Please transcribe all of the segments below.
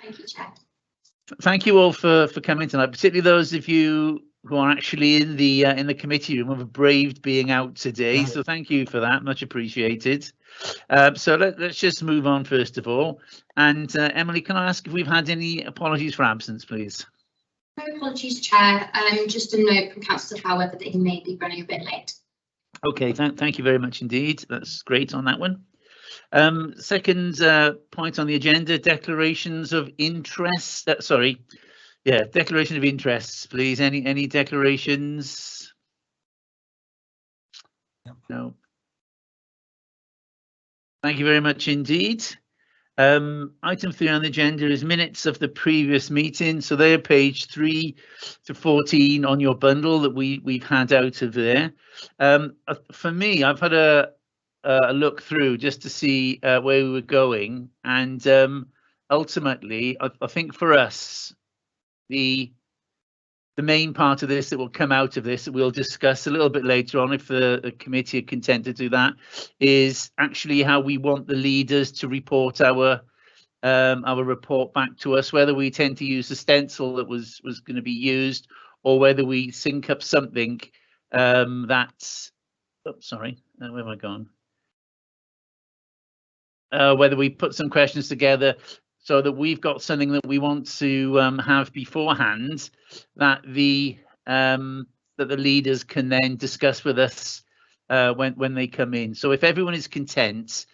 Thank you, Chair. Thank you all for coming tonight, particularly those of you who are actually in the committee room, have braved being out today. So thank you for that, much appreciated. So let's just move on first of all. And Emily, can I ask if we've had any apologies for absence, please? No apologies, Chair. Just a note from Councillor Howard that he may be running a bit late. Okay, thank you very much indeed. That's great on that one. Second point on the agenda, declarations of interest. Declaration of interests, please. Any declarations? No. Thank you very much indeed. Item 3 on the agenda is minutes of the previous meeting. So they're page 3 to 14 on your bundle that we've had out of there. For me, I've had a look through just to see where we were going, and ultimately, I think for us, the main part of this that will come out of this that we'll discuss a little bit later on, if the committee are content to do that, is actually how we want the leaders to report our report back to us, whether we tend to use the stencil that was going to be used, or whether we sync up something that's, where have I gone? Whether we put some questions together so that we've got something that we want to have beforehand that the leaders can then discuss with us when they come in. So if everyone is content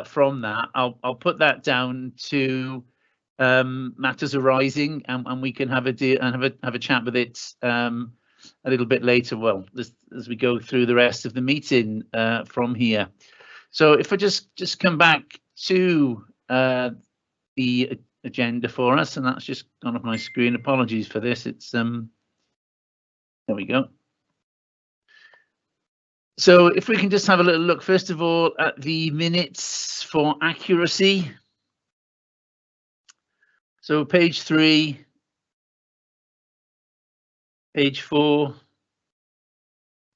from that, I'll put that down to matters arising, and we can have a chat with it a little bit later. Well, as we go through the rest of the meeting from here. So if I just come back to the agenda for us, and that's just gone off my screen. Apologies for this. It's there we go. So if we can just have a little look first of all at the minutes for accuracy. So page 3, page 4,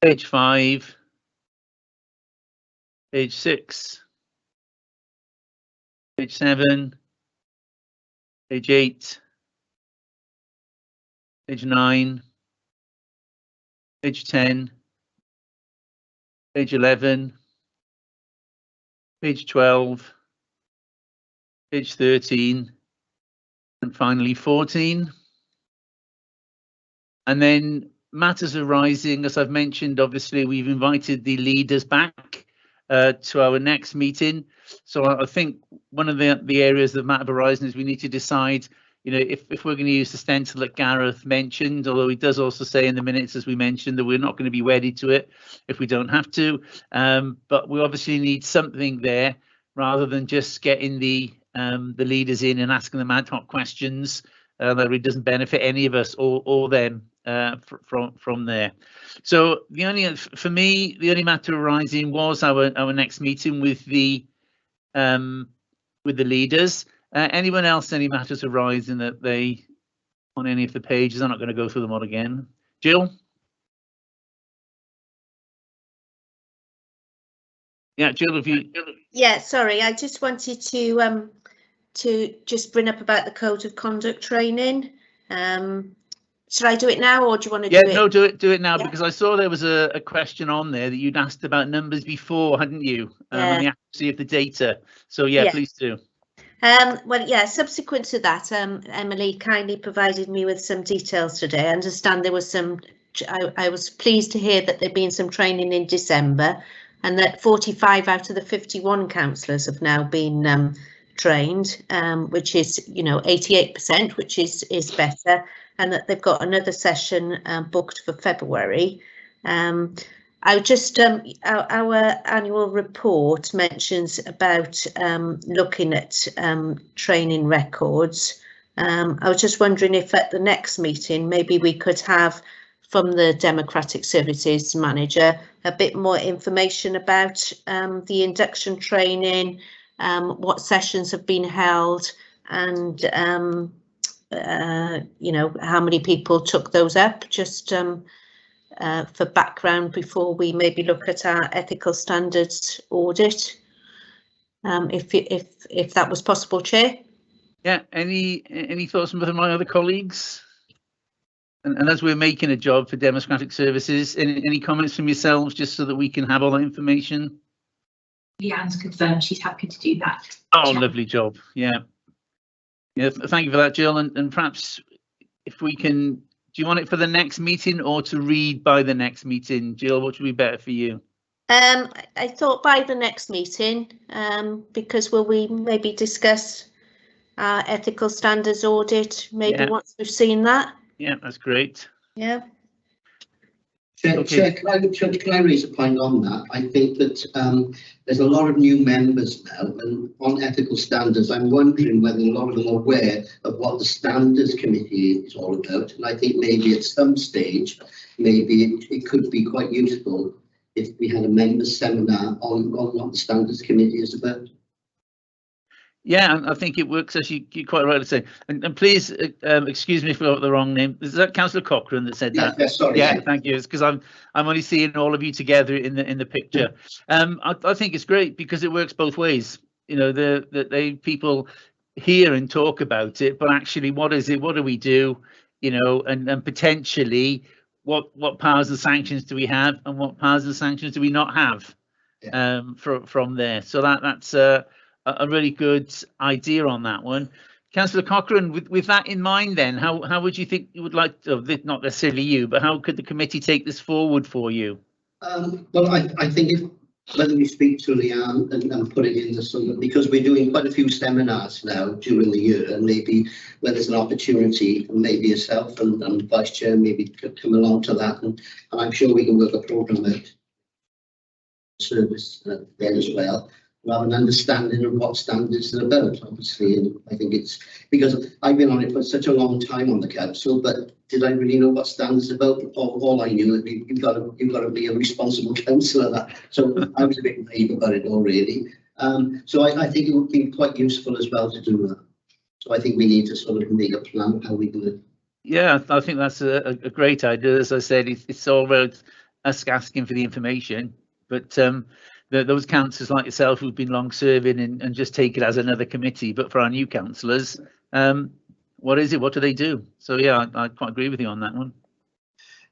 page 5, page 6, page 7, page 8, page 9, page 10, page 11, page 12, page 13, and finally 14. And then matters arising, as I've mentioned, obviously we've invited the leaders back to our next meeting. So I think one of the areas that matter arising is we need to decide, if we're going to use the stencil that Gareth mentioned, although he does also say in the minutes, as we mentioned, that we're not going to be wedded to it if we don't have to. But we obviously need something there rather than just getting the leaders in and asking them ad hoc questions that really doesn't benefit any of us or them from there. So for me, the only matter arising was our next meeting with the leaders. Anyone else, any matters arising that they on any of the pages? I'm not going to go through them all again. Jill? Yeah, Jill, have you? Yeah, sorry, I just wanted to just bring up about the code of conduct training. Should I do it now, or do you want to do it? Yeah, no, do it now, because I saw there was a question on there that you'd asked about numbers before, hadn't you? And the accuracy of the data. So yeah, please do. Well, yeah, subsequent to that, Emily kindly provided me with some details today. I understand there was some, I was pleased to hear that there'd been some training in December, and that 45 out of the 51 councillors have now been trained, which is, 88%, which is better, and that they've got another session booked for February. I just our annual report mentions about looking at training records. I was just wondering if at the next meeting maybe we could have from the Democratic Services Manager a bit more information about the induction training, what sessions have been held, and how many people took those up, just for background before we maybe look at our ethical standards audit, if that was possible, Chair. Yeah, any thoughts from my other colleagues? And as we're making a job for Democratic Services, any comments from yourselves, just so that we can have all that information? Leanne's confirmed she's happy to do that. Oh, lovely job. Yeah. Yeah, thank you for that, Jill. And perhaps if we can, do you want it for the next meeting or to read by the next meeting? Jill, what would be better for you? I thought by the next meeting, because will we maybe discuss our ethical standards audit maybe once we've seen that? Yeah, that's great. Yeah. Chair, can I raise a point on that? I think that there's a lot of new members now, and on ethical standards, I'm wondering whether a lot of them are aware of what the standards committee is all about. And I think maybe at some stage, maybe it could be quite useful if we had a members seminar on what the standards committee is about. Yeah, I think it works, as you're quite right to say. And please excuse me if I got the wrong name. Is that Councillor Cochrane that said that? Yes, sorry. Yeah, thank you. It's because I'm only seeing all of you together in the picture. I think it's great because it works both ways. You know, the people hear and talk about it, but actually, what is it? What do we do? You know, and potentially, what powers and sanctions do we have, and what powers and sanctions do we not have? Yeah. From there. So that's a really good idea on that one. Councillor Cochrane, with that in mind then, how would you think you would like to, not necessarily you, but how could the committee take this forward for you? Well, I think whether we speak to Leanne and put it in the summer, because we're doing quite a few seminars now during the year, and maybe when there's an opportunity, maybe yourself and the Vice Chair maybe could come along to that, and I'm sure we can work a programme out service there as well. We'll have an understanding of what standards are about, obviously, and I think it's because I've been on it for such a long time on the council, but did I really know what standards are about? All I knew is you've got to be a responsible councillor. So I was a bit naive about it already. So I think it would be quite useful as well to do that. So I think we need to sort of make a plan how we do it. Yeah, I think that's a great idea. As I said, it's all about us asking for the information, but those councillors like yourself who've been long serving and just take it as another committee, but for our new councillors, what is it? What do they do? So yeah, I quite agree with you on that one.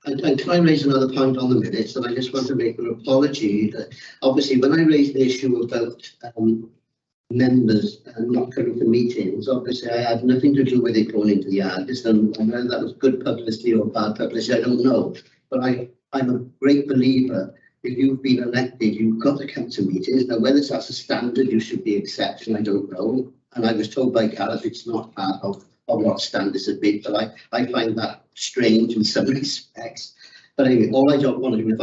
And can I raise another point on the minutes? And I just want to make an apology that obviously when I raised the issue about members not coming to meetings, obviously I had nothing to do with it going into the Argus, and whether that was good publicity or bad publicity, I don't know. But I'm a great believer. If you've been elected, you've got to come to meetings. Now, whether that's a standard, you should be exception, I don't know. And I was told by Gareth it's not part of what standards have been, but I find that strange in some respects. But anyway, all I don't want to do,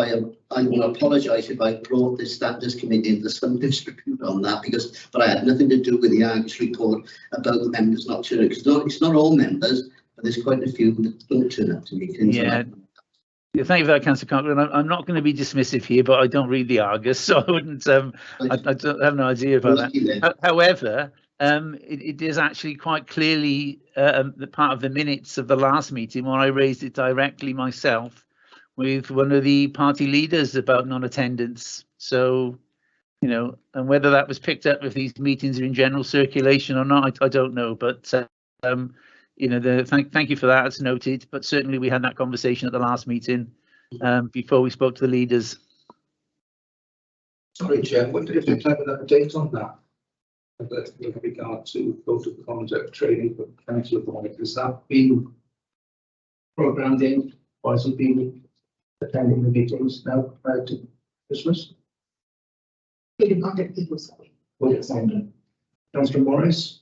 I want to apologise if I brought the standards committee into some disrepute on that, but I had nothing to do with the Argus report about the members not turning, because it's not all members, but there's quite a few that don't turn up to meetings. Yeah. Yeah, thank you for that, Councillor Cochrane. I'm not going to be dismissive here, but I don't read the Argus, so I wouldn't. I don't have no idea about that. However, it is actually quite clearly the part of the minutes of the last meeting where I raised it directly myself with one of the party leaders about non-attendance. So, you know, and whether that was picked up if these meetings are in general circulation or not, I don't know. But you know, thank you for that. It's noted. But certainly we had that conversation at the last meeting before we spoke to the leaders. Sorry, Chair. When did you have an update on that? With regard to code of conduct training for council appointments, has that been programmed in, or has it been attending the meetings now prior to Christmas? Code of conduct people, sorry. Councillor Morris.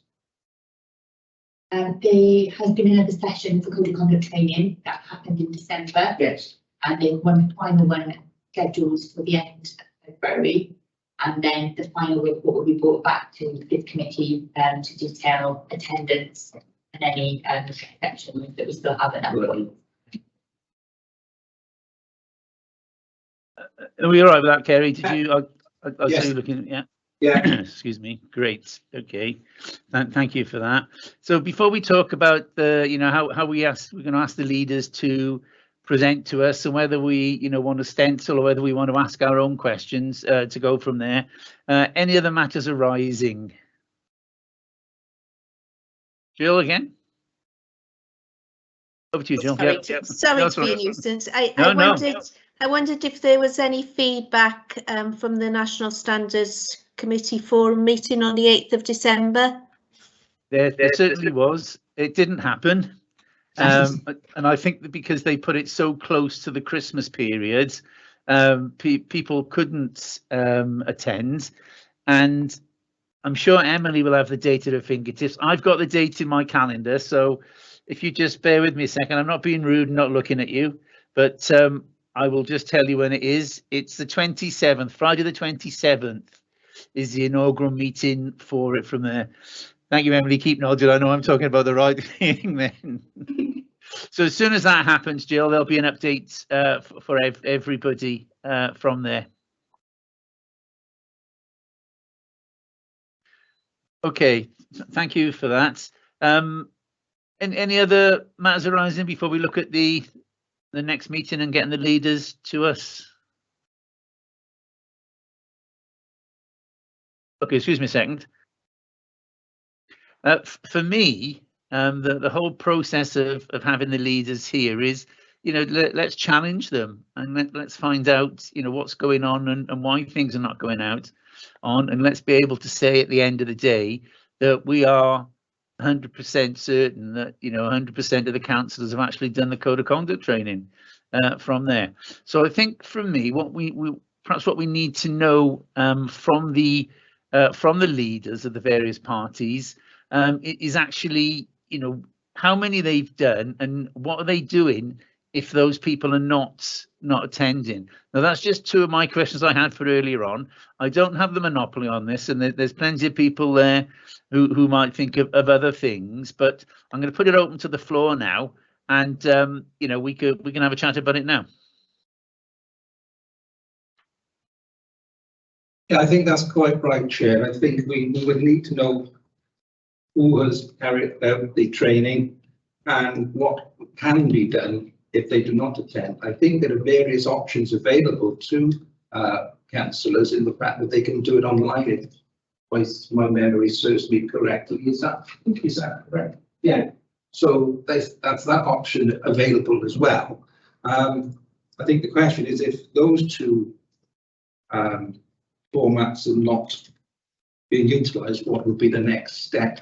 There has been another session for code of conduct training that happened in December. Yes. And then one final one scheduled for the end of February. And then the final report will be brought back to this committee to detail attendance and any exceptions that we still have at that point. Are we all right with that, Kerry? Did you? I yes. see you looking. Yeah. Yeah. Excuse me. Great. Okay. Thank you for that. So before we talk about the, you know, how we're going to ask the leaders to present to us and whether we, you know, want to stencil or whether we want to ask our own questions to go from there. Any other matters arising? Jill again. Over to you, Jill. Sorry, Yep, yep. sorry No, to be a sorry. nuisance. No. I wondered if there was any feedback from the National Standards Committee Forum meeting on the 8th of December. There certainly was. It didn't happen. And I think that because they put it so close to the Christmas period, people couldn't attend. And I'm sure Emily will have the date at her fingertips. I've got the date in my calendar, so if you just bear with me a second, I'm not being rude, not looking at you, but I will just tell you when it is. It's the 27th, Friday the 27th is the inaugural meeting for it from there. Thank you, Emily. Keep nodding. I know I'm talking about the right thing then. So as soon as that happens, Jill, there'll be an update for everybody from there. Okay, thank you for that. Any other matters arising before we look at the next meeting and getting the leaders to us? Okay, excuse me a second. For me, the whole process of having the leaders here is, let's challenge them and let's find out, what's going on and why things are not going out on, and let's be able to say at the end of the day that we are 100% certain that 100% of the councillors have actually done the code of conduct training from there. So I think from me, what we need to know from the leaders of the various parties is actually how many they've done and what are they doing if those people are not attending. Now that's just two of my questions I had for earlier on. I don't have the monopoly on this, and there's plenty of people there who might think of other things, but I'm going to put it open to the floor now, and we can have a chat about it now. Yeah, I think that's quite right, Chair. I think we would need to know who has carried out the training and what can be done if they do not attend. I think there are various options available to councillors in the fact that they can do it online, if my memory serves me correctly. Is that correct? Yeah. So that's that option available as well. I think the question is, if those two formats are not being utilised, what would be the next step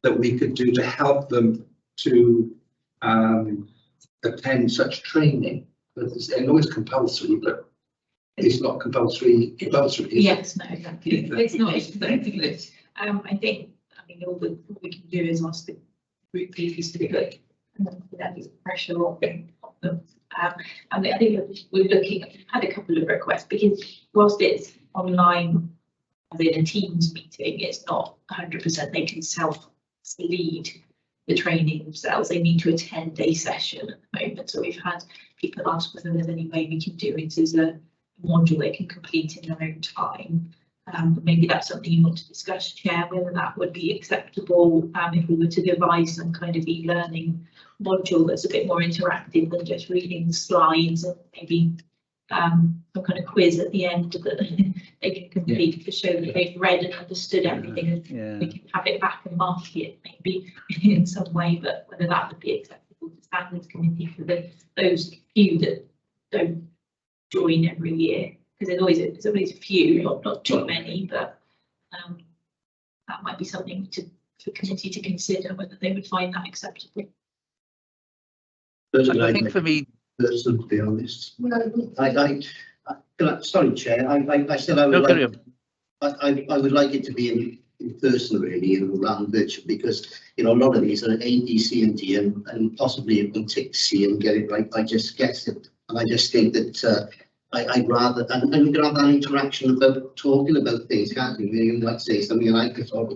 that we could do to help them to attend such training? I know it's compulsory, but it's not compulsory. Yes, no, exactly. It's not exactly. I think, all that we can do is ask the group leaders to look and that is pressure on them. And I think we've had a couple of requests, because whilst it's online as in a Teams meeting, it's not 100% they can self-lead the training themselves. They need to attend a session at the moment. So we've had people ask whether there's any way we can do it as a module they can complete in their own time. Maybe that's something you want to discuss, Chair, whether that would be acceptable if we were to devise some kind of e-learning module that's a bit more interactive than just reading slides, and maybe some kind of quiz at the end that they can complete to show that they've read and understood everything, and we can have it back and mark it maybe in some way, but whether that would be acceptable to Standards Committee for those few that don't join every year, because there's always a few, not too many, but that might be something for committee to consider, whether they would find that acceptable. I think for me, to be honest, sorry, Chair. I said I would I would like it to be in person, really, around virtual, because a lot of these are A, D, C, and D, and possibly you can tick C and get it right. I just guess it, and I just think that I'd rather and we can have that interaction about talking about things, can't we? You might say something like this or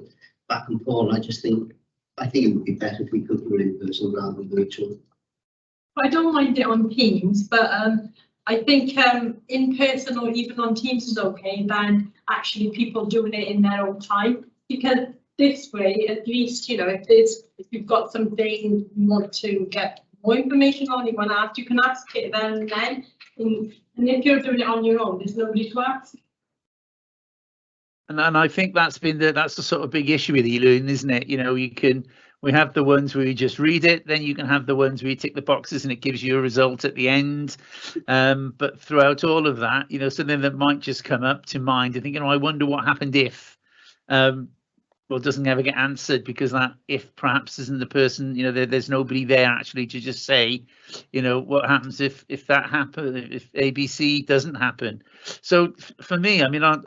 back and forth. I think it would be better if we could do it in person rather than virtual. I don't mind it on Teams, but I think in person or even on Teams is okay, than actually people doing it in their own time, because this way, at least, if you've got something you want to get more information on, you want to ask, you can ask it then and then. And if you're doing it on your own, there's nobody to ask. And I think that's the sort of big issue with e-learning, isn't it? We have the ones where you just read it, then you can have the ones where you tick the boxes and it gives you a result at the end. But throughout all of that, you know, something that might just come up to mind and thinking, oh, I wonder what happened if, well, doesn't ever get answered, because that if perhaps isn't the person, you know, there's nobody there actually to just say, you know, what happens if that happens, if ABC doesn't happen. So for me, I mean, I'd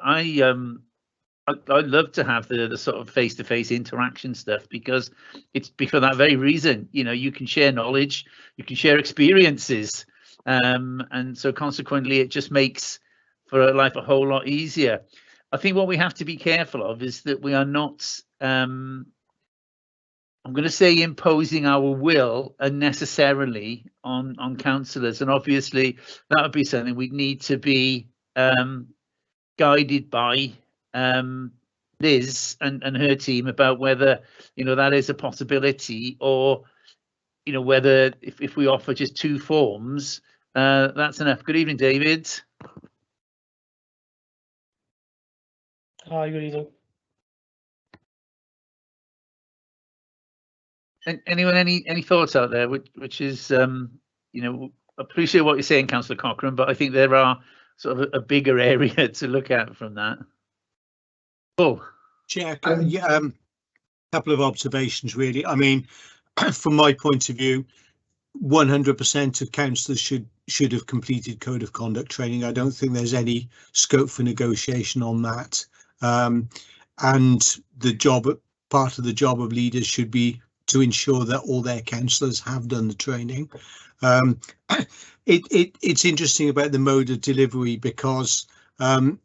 love to have the sort of face-to-face interaction stuff, because it's for that very reason. You know, you can share knowledge, you can share experiences, and so consequently it just makes for life a whole lot easier. I think what we have to be careful of is that we are not, I'm going to say, imposing our will unnecessarily on councillors, and obviously that would be something we need to be guided by Liz and her team about whether, you know, that is a possibility, or, you know, whether if we offer just 2 forms, that's enough. Good evening, David. Hi, good evening. And anyone, any thoughts out there, which is, you know, appreciate what you're saying, Councillor Cochrane, but I think there are sort of a bigger area to look at from that. Paul. Chair, couple of observations really. I mean, from my point of view, 100% of councillors should have completed code of conduct training. I don't think there's any scope for negotiation on that. And part of the job of leaders should be to ensure that all their councillors have done the training. It's interesting about the mode of delivery, because I'm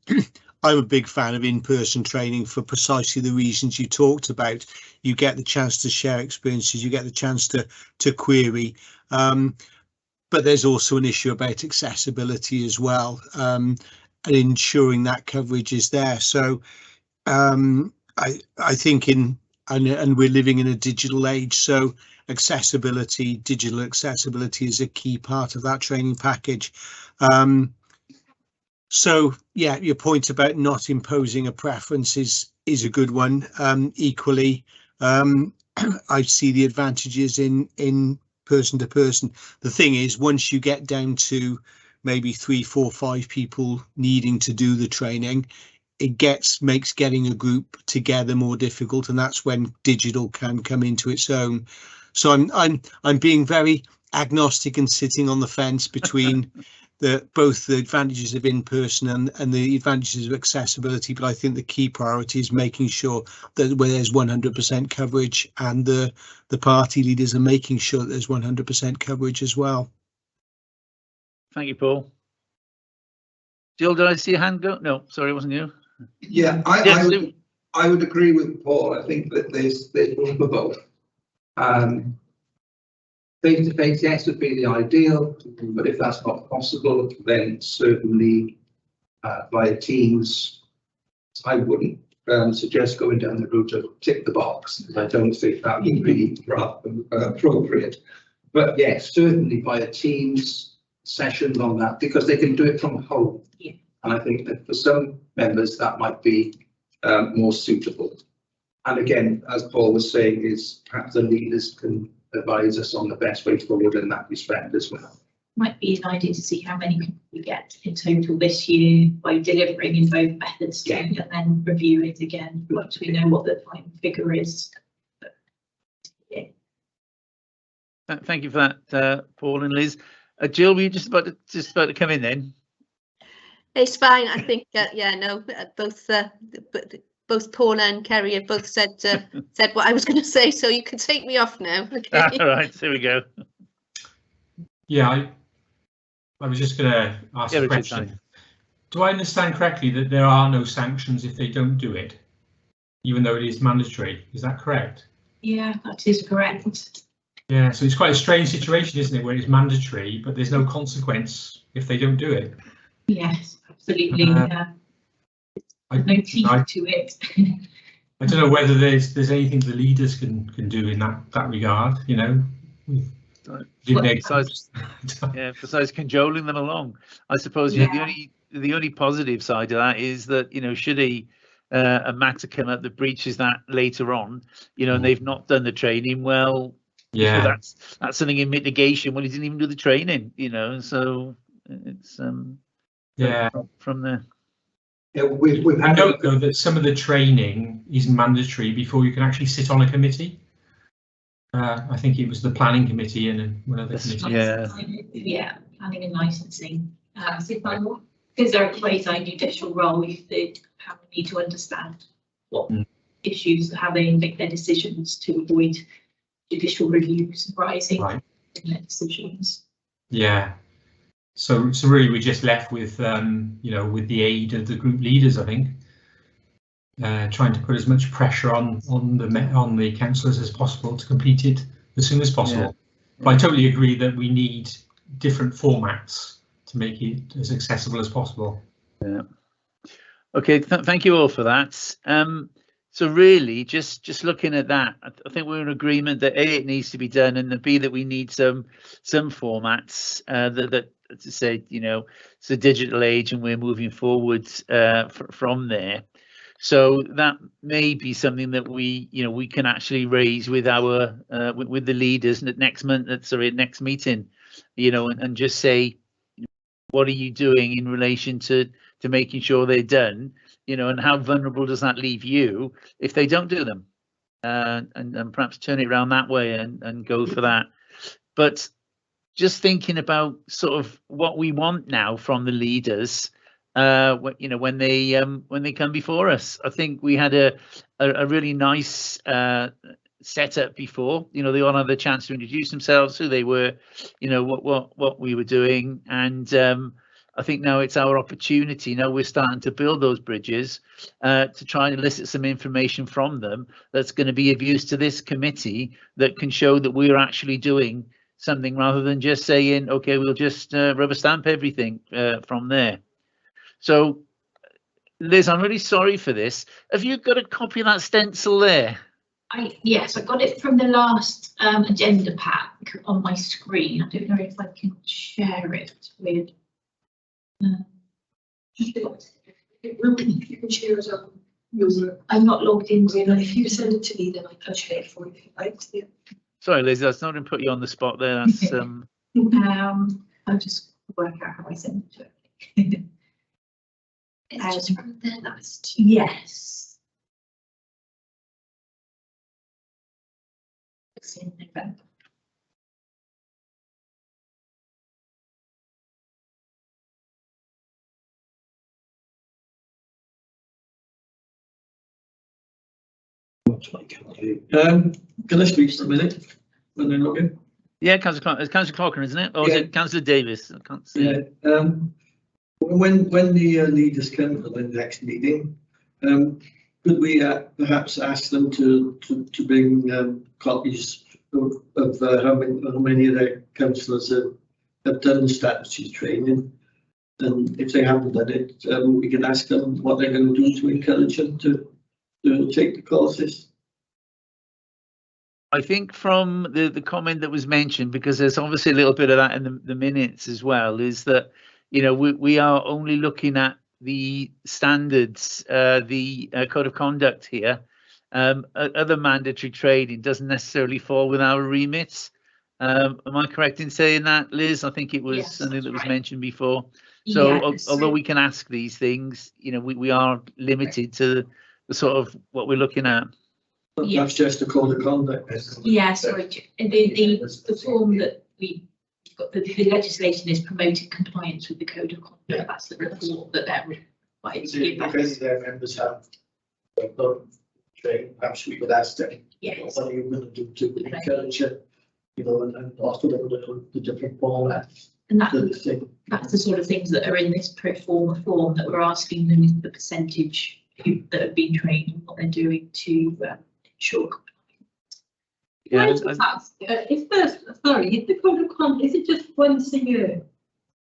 a big fan of in-person training for precisely the reasons you talked about. You get the chance to share experiences, you get the chance to query, but there's also an issue about accessibility as well, and ensuring that coverage is there. So I think and we're living in a digital age, so digital accessibility is a key part of that training package. So yeah, your point about not imposing a preference is a good one. Equally, I see the advantages in person to person. The thing is, once you get down to maybe 3, 4, 5 people needing to do the training, it makes getting a group together more difficult, and that's when digital can come into its own. So I'm being very agnostic and sitting on the fence between both the advantages of in-person and the advantages of accessibility, but I think the key priority is making sure that where there's 100% coverage, and the party leaders are making sure that there's 100% coverage as well. Thank you, Paul. Jill, did I see a hand go? No, sorry, it wasn't you. Yeah, I would agree with Paul. I think that there's room for both. Face-to-face, yes, would be the ideal, but if that's not possible, then certainly via Teams. I wouldn't suggest going down the route of tick the box. I don't think that would be appropriate. But yes, certainly via Teams sessions on that, because they can do it from home. Yeah. And I think that for some members that might be more suitable. And again, as Paul was saying, is perhaps the leaders can advise us on the best way forward in that respect as well. Might be an idea to see how many people we get in total this year by delivering in both methods, and then review it again once we know what the final figure is. But, yeah. Thank you for that, Paul and Liz. Jill, were you just about to come in then? It's fine. I think both Paula and Kerry have both said what I was going to say, so you can take me off now. Okay. All right, here we go. Yeah, I was just going to ask a question. Do I understand correctly that there are no sanctions if they don't do it, even though it is mandatory? Is that correct? Yeah, that is correct. Yeah, so it's quite a strange situation, isn't it, where it's mandatory, but there's no consequence if they don't do it. Yes, absolutely. No teeth to it. I don't know whether there's anything the leaders can do in that regard, you know. Besides cajoling them along, I suppose. Yeah. The only positive side of that is that, you know, should a a matter come up that breaches that later on, you know, and they've not done the training, well, Yeah, that's something in mitigation. Well, he didn't even do the training, you know, so it's yeah. from there. Yeah, we've I had note though that some of the training is mandatory before you can actually sit on a committee. I think it was the planning committee and one other committee. Yeah, planning and licensing. Because there are ways I judicial role, they need to understand what issues, how they make their decisions to avoid judicial reviews arising in their decisions. Yeah. So really we're just left with, you know, with the aid of the group leaders, I think, trying to put as much pressure on the councillors as possible to complete it as soon as possible. Yeah. But I totally agree that we need different formats to make it as accessible as possible. Yeah. Okay, thank you all for that. So really, just looking at that, I think we're in agreement that A, it needs to be done, and B, that we need some formats that to say, you know, it's a digital age and we're moving forwards from there. So that may be something that we can actually raise with our with the leaders next meeting, you know, and just say, what are you doing in relation to making sure they're done, you know, and how vulnerable does that leave you if they don't do them, and perhaps turn it around that way and go for that. But just thinking about sort of what we want now from the leaders, you know, when they come before us. I think we had a really nice setup before. You know, they all had the chance to introduce themselves, who they were, you know, what we were doing, and I think now it's our opportunity. Now we're starting to build those bridges to try and elicit some information from them that's going to be of use to this committee, that can show that we're actually doing something rather than just saying, okay, we'll just rubber stamp everything from there. So, Liz, I'm really sorry for this. Have you got a copy of that stencil there? Yes, I got it from the last agenda pack on my screen. I don't know if I can share it with. You can share it on your. I'm not logged into it. If you send it to me, then I can share it for you if you like. Yeah. Sorry, Liz, that's not going to put you on the spot there. That's I'll just work out how I send it to it. It's just from the last. Yes. It's in November. Can I speak for a minute when they're looking? Yeah, Councillor Cochrane, isn't it? Or is it Councillor Davis? I can't see. Yeah. When the leaders come for the next meeting, could we perhaps ask them to bring copies of how many of their councillors have done the strategy training, and if they haven't done it, we can ask them what they're going to do to encourage them to take the courses. I think from the comment that was mentioned, because there's obviously a little bit of that in the minutes as well, is that, you know, we are only looking at the standards, the code of conduct here. Other mandatory training doesn't necessarily fall with our remit. Am I correct in saying that, Liz? I think it was something that was mentioned before. So although we can ask these things, you know, we are limited to the sort of what we're looking at. That's just a code of conduct. Yeah, sorry. The form that we got, the legislation is promoting compliance with the code of conduct. Yeah. That's the report that they're required to give us. If their members have training, perhaps we could ask them. Yes. What are you going to do to encourage it, you know, and offer them the different formats. And that's the sort of things that are in this pro forma form that we're asking them, the percentage that have been trained and what they're doing to ensure compliance. Yeah, if the code of conduct, is it just once a year?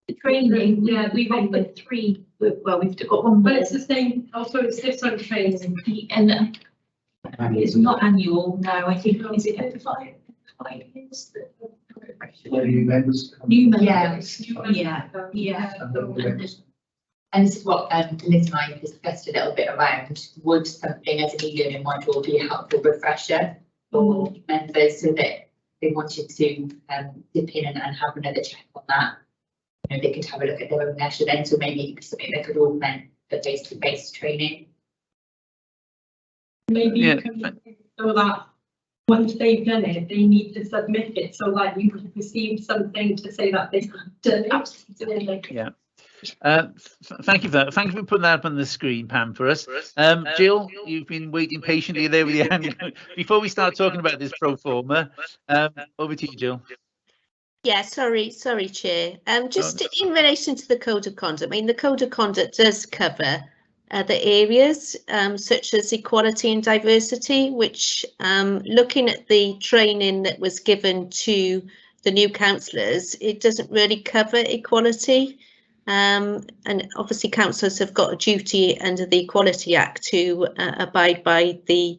The training, yeah, we've offered 3. Well, we've got one. But it's the same. Also, it's different training. And it's not annual. No, I think is it every 5 years? New members. New members. Yeah. And this is what Liz and I discussed a little bit around, would something as an e-learning module be a helpful refresher for members so that they wanted to dip in and have another check on that? You know, they could have a look at their own leisure then, so maybe something that could augment the face-to-face training. Maybe you can, so that once they've done it, they need to submit it, so that you can receive something to say that they've done it. Absolutely. Yeah. Thank you for that. Thank you for putting that up on the screen, Pam, for us. Jill, you've been waiting patiently there with your hand. Before we start talking about this pro forma, over to you, Jill. Yeah, sorry, Chair. Just in relation to the code of conduct, I mean, the code of conduct does cover other areas such as equality and diversity, which looking at the training that was given to the new councillors, it doesn't really cover equality. And obviously councillors have got a duty under the Equality Act to abide by the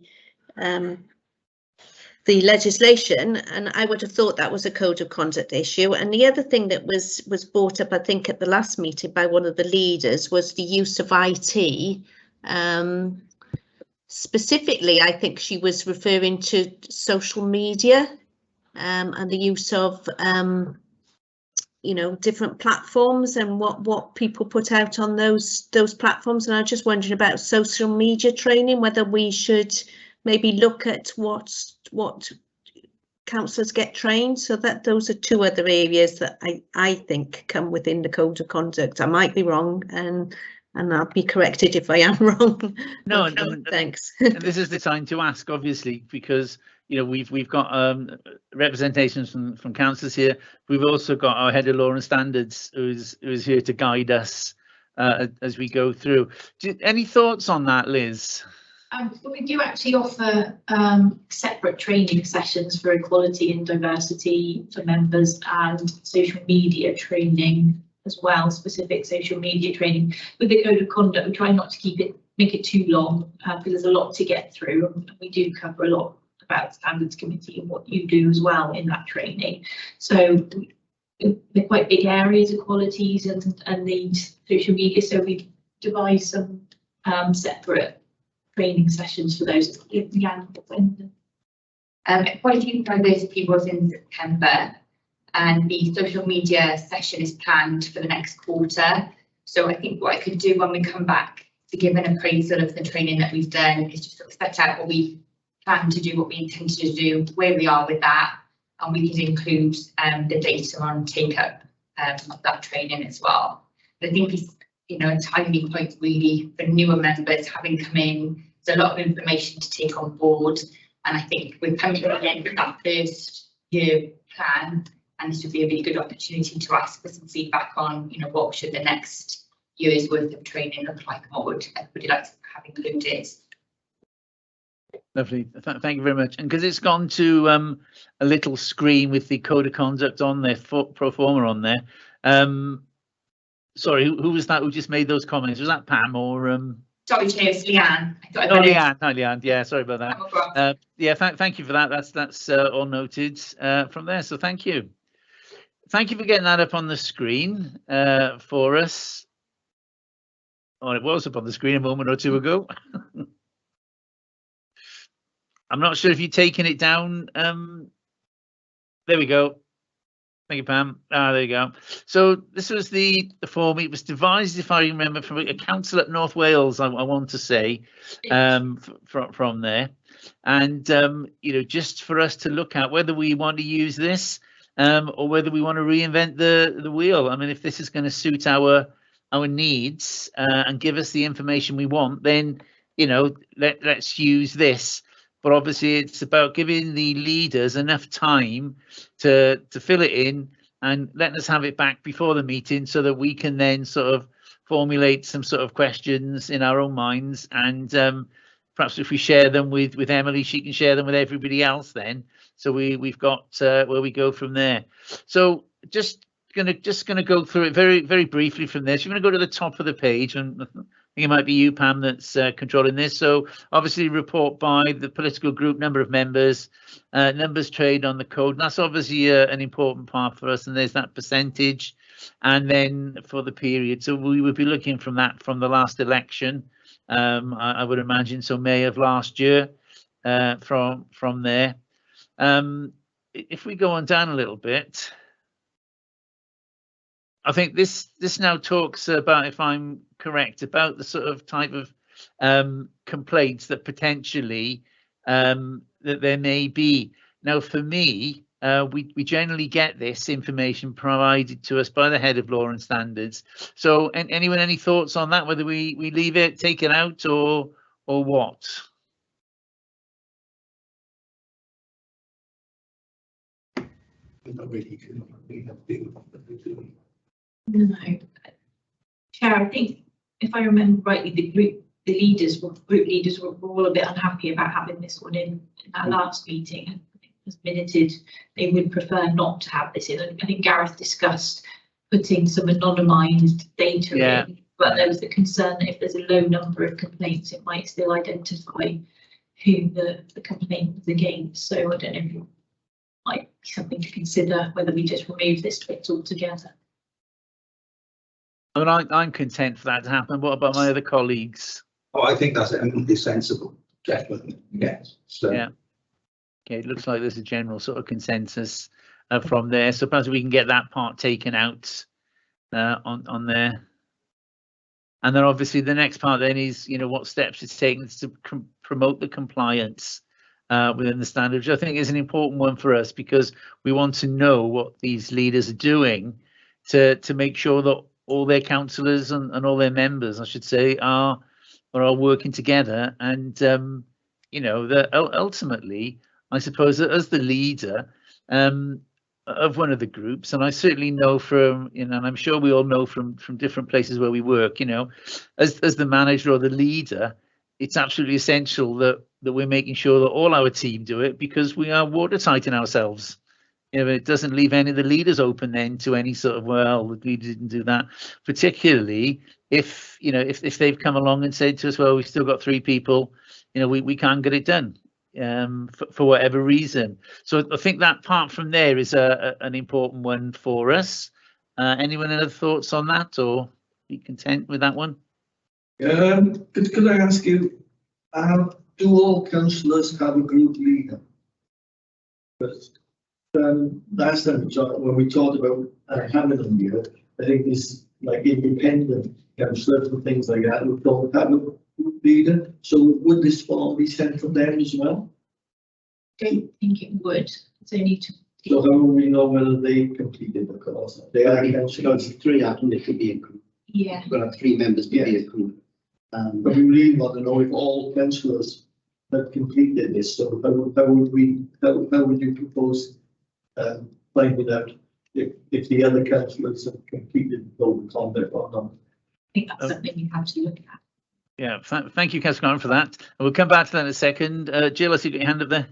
legislation, and I would have thought that was a code of conduct issue. And the other thing that was brought up, I think, at the last meeting by one of the leaders was the use of IT. Specifically, I think she was referring to social media and the use of you know, different platforms and what people put out on those platforms. And I'm just wondering about social media training, whether we should maybe look at what councillors get trained, so that those are two other areas that I think come within the code of conduct. I might be wrong, and I'll be corrected if I am wrong. No, okay, thanks. And this is the time to ask, obviously, because you know we've got representations from councillors here. We've also got our head of law and standards who's here to guide us as we go through. Any thoughts on that, Liz? We do actually offer separate training sessions for equality and diversity for members, and social media training as well, specific social media training. With the code of conduct, we try not to make it too long because there's a lot to get through, and we do cover a lot about the standards committee and what you do as well in that training. So they're quite big areas, equalities and these social media, so we devise some separate training sessions for those. Equality and diversity was in September, and the social media session is planned for the next quarter. So I think what I could do when we come back to give an appraisal of the training that we've done is just sort of set out what we plan to do, what we intend to do, where we are with that, and we can include the data on take up of that training as well. But I think it's, you know, a timely point really for newer members having come in. There's a lot of information to take on board, and I think we're coming to the end of that first year plan, and this would be a really good opportunity to ask for some feedback on, you know, what should the next year's worth of training look like, and what would everybody like to have included. Lovely, thank you very much. And because it's gone to a little screen with the code of conduct on there, pro forma on there. Sorry, who was that who just made those comments? Was that Pam or Sorry, Chair, it's Leanne. Oh, Leanne. Hi, Leanne. Yeah, sorry about that. Yeah, thank you for that. That's all noted from there. So thank you. Thank you for getting that up on the screen for us. Oh, it was up on the screen a moment or two ago. I'm not sure if you've taken it down. There we go. Thank you, Pam. There you go. So this was the form. It was devised, if I remember, from a council at North Wales, I want to say, from there. And, you know, just for us to look at whether we want to use this or whether we want to reinvent the wheel. I mean, if this is going to suit our needs and give us the information we want, then, you know, let's use this. But obviously it's about giving the leaders enough time to fill it in and letting us have it back before the meeting so that we can then sort of formulate some sort of questions in our own minds. And perhaps if we share them with Emily, she can share them with everybody else then. So we've got where we go from there. So just gonna go through it very, very briefly from this. You're going to go to the top of the page and think it might be you, Pam, that's controlling this. So obviously report by the political group, number of members, numbers trade on the code. And that's obviously an important part for us. And there's that percentage. And then for the period, so we would be looking from that from the last election, I would imagine, so May of last year, from there. If we go on down a little bit, I think this now talks about, if I'm correct, about the sort of type of complaints that potentially that there may be. Now, for me, we generally get this information provided to us by the head of law and standards. So, anyone, any thoughts on that? Whether we leave it, take it out, or what? No. Chair, I think if I remember rightly, the group leaders were all a bit unhappy about having this one in our last meeting. As minuted, they would prefer not to have this in. I think Gareth discussed putting some anonymised data in, but there was the concern that if there's a low number of complaints, it might still identify who the complaint was against. So I don't know if it might be something to consider, whether we just remove this bit altogether. I mean, I'm content for that to happen. What about my other colleagues? Oh, I think that's eminently sensible, definitely, yes. So. Yeah. Okay, it looks like there's a general sort of consensus from there. So perhaps we can get that part taken out on there. And then obviously the next part then is, you know, what steps it's taken to promote the compliance within the standard, which I think is an important one for us, because we want to know what these leaders are doing to make sure that all their councillors and all their members, I should say, are working together. And you know, that ultimately, I suppose that as the leader of one of the groups, and I certainly know from, you know, and I'm sure we all know from different places where we work, you know, as the manager or the leader, it's absolutely essential that we're making sure that all our team do it, because we are watertight in ourselves. You know, it doesn't leave any of the leaders open then to any sort of, well, the leader didn't do that, particularly if, you know, if they've come along and said to us, well, we've still got 3 people, you know, we can't get it done for whatever reason. So I think that part from there is an important one for us. Anyone have thoughts on that, or be content with that one? Could I ask you, do all councillors have a group leader? First. Last time when we talked about having them here, I think this like independent councillors and things like that who don't have a group leader. So would this form be sent from them as well? I don't think it would. It's only to. So how will we know whether they completed the course? They are councillors. 3 out, and it could be a group. Yeah. We'll have 3 members to be a group. But we really want to know if all councillors have completed this. So how would you propose finding out if the other councillors have completed the code of conduct or not? I think that's something you have to look at. Yeah, thank you, Councillor, for that. And we'll come back to that in a second. Jill, I see you got your hand up there.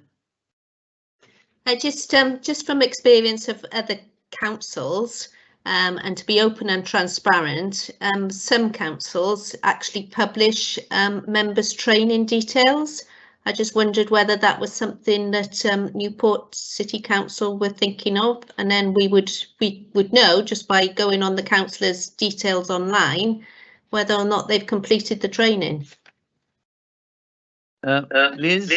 Just from experience of other councils, and to be open and transparent, some councils actually publish members' training details. I just wondered whether that was something that Newport City Council were thinking of, and then we would know just by going on the councillors' details online whether or not they've completed the training. Liz?